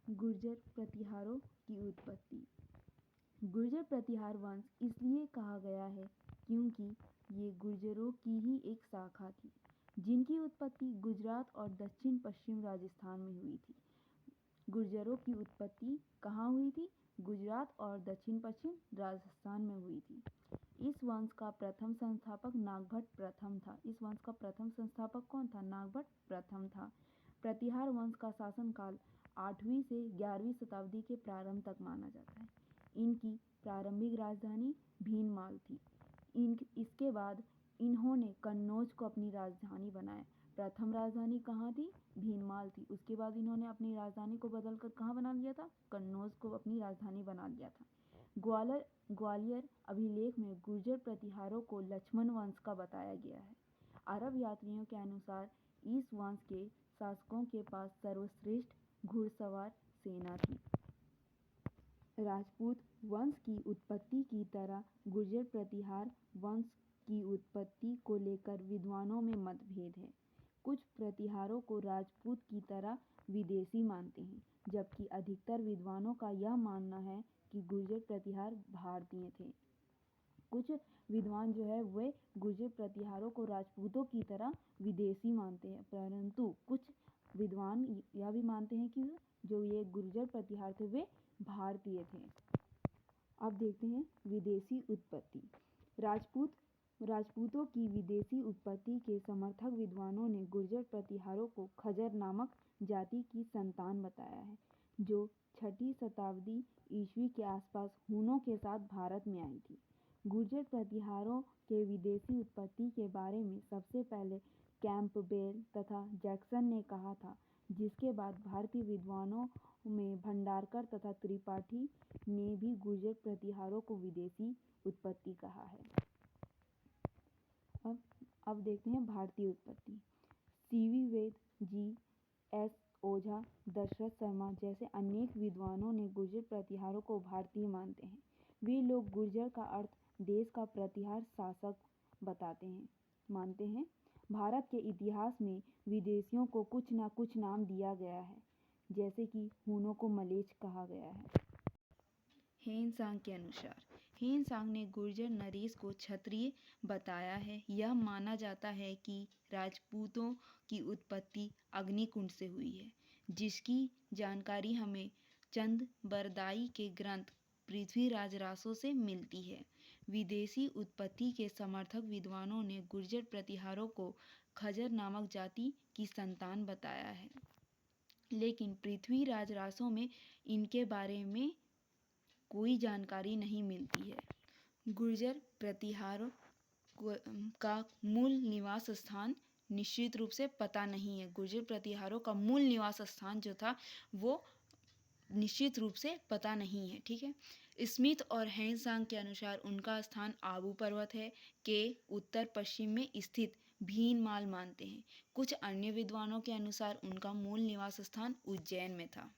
गुर्जर प्रतिहारों की उत्पत्ति। गुर्जर प्रतिहार वंश इसलिए कहा गया है क्योंकि ये गुर्जरों की ही एक शाखा थी, जिनकी उत्पत्ति गुजरात और दक्षिण पश्चिम राजस्थान में हुई थी। गुर्जरों की उत्पत्ति कहाँ हुई थी? गुजरात और दक्षिण पश्चिम राजस्थान में हुई थी। इस वंश का प्रथम संस्थापक नागभट्ट प्रथम था। इस वंश का प्रथम संस्थापक कौन था? नागभट्ट प्रथम था। प्रतिहार वंश का शासनकाल 8वीं से 11वीं शताब्दी के प्रारंभ तक माना जाता है। इनकी प्रारंभिक राजधानी भीनमाल थी। इसके बाद इन्होंने कन्नौज को अपनी राजधानी बनाया। प्रथम राजधानी कहाँ थी? भीनमाल थी। उसके बाद इन्होंने अपनी राजधानी को बदलकर कहाँ बना लिया था? कन्नौज को अपनी राजधानी बना लिया था। ग्वालियर अभिलेख में गुर्जर प्रतिहारों को लक्ष्मण वंश का बताया गया है। अरब यात्रियों के अनुसार इस वंश के शासकों के पास सर्वश्रेष्ठ घुड़सवार सेना थी। राजपूत वंश की उत्पत्ति की तरह गुर्जर प्रतिहार वंश की उत्पत्ति को लेकर विद्वानों में मतभेद है। कुछ प्रतिहारों को राजपूत की तरह विदेशी मानते हैं, जबकि अधिकतर विद्वानों का यह मानना है कि गुर्जर प्रतिहार भारतीय थे। कुछ विद्वान जो है वे गुर्जर प्रतिहारों को राजपूतों की तरह विदेशी मानते हैं, परंतु कुछ विद्वान यह भी मानते हैं कि जो ये गुर्जर प्रतिहार थे वे भारतीय थे। अब देखते हैं विदेशी उत्पत्ति। राजपूतों की विदेशी उत्पत्ति के समर्थक विद्वानों ने गुर्जर प्रतिहारों को खजर नामक जाति की संतान बताया है, जो 6ठी शताब्दी ईस्वी के आसपास हूनों के साथ भारत में आई थी। गुर्जर प्रतिहारों के विदेशी उत्पत्ति के बारे में सबसे पहले कैंपबेल तथा जैक्सन ने कहा था, जिसके बाद भारतीय विद्वानों में भंडारकर तथा त्रिपाठी ने भी गुर्जर प्रतिहारों को विदेशी उत्पत्ति कहा है। अब देखते हैं भारतीय उत्पत्ति। सीवी वेद, जी.एस. ओझा, दशरथ शर्मा जैसे अनेक विद्वानों ने गुर्जर प्रतिहारों को भारतीय मानते हैं। वे लोग गुर्जर का अर्थ देश का प्रतिहार शासक मानते हैं। भारत के इतिहास में विदेशियों को कुछ न कुछ नाम दिया गया है, जैसे कि हूनों को मलेच्छ कहा गया है। हेनसांग के अनुसार हेनसांग ने गुर्जर नरेश को क्षत्रिय बताया है। यह माना जाता है कि राजपूतों की उत्पत्ति अग्निकुंड से हुई है, जिसकी जानकारी हमें चंद बरदाई के ग्रंथ पृथ्वीराज रासो से मिलती है। विदेशी उत्पत्ति के समर्थक विद्वानों ने गुर्जर प्रतिहारों को खजर नामक जाति की संतान बताया है, लेकिन पृथ्वीराज रासो में इनके बारे में कोई जानकारी नहीं मिलती है। गुर्जर प्रतिहारों का मूल निवास स्थान निश्चित रूप से पता नहीं है। गुर्जर प्रतिहारों का मूल निवास स्थान जो था वो निश्चित रूप से पता नहीं है। ठीक है। स्मिथ और हेनसांग के अनुसार उनका स्थान आबू पर्वत है के उत्तर पश्चिम में स्थित भीनमाल मानते हैं। कुछ अन्य विद्वानों के अनुसार उनका मूल निवास स्थान उज्जैन में था।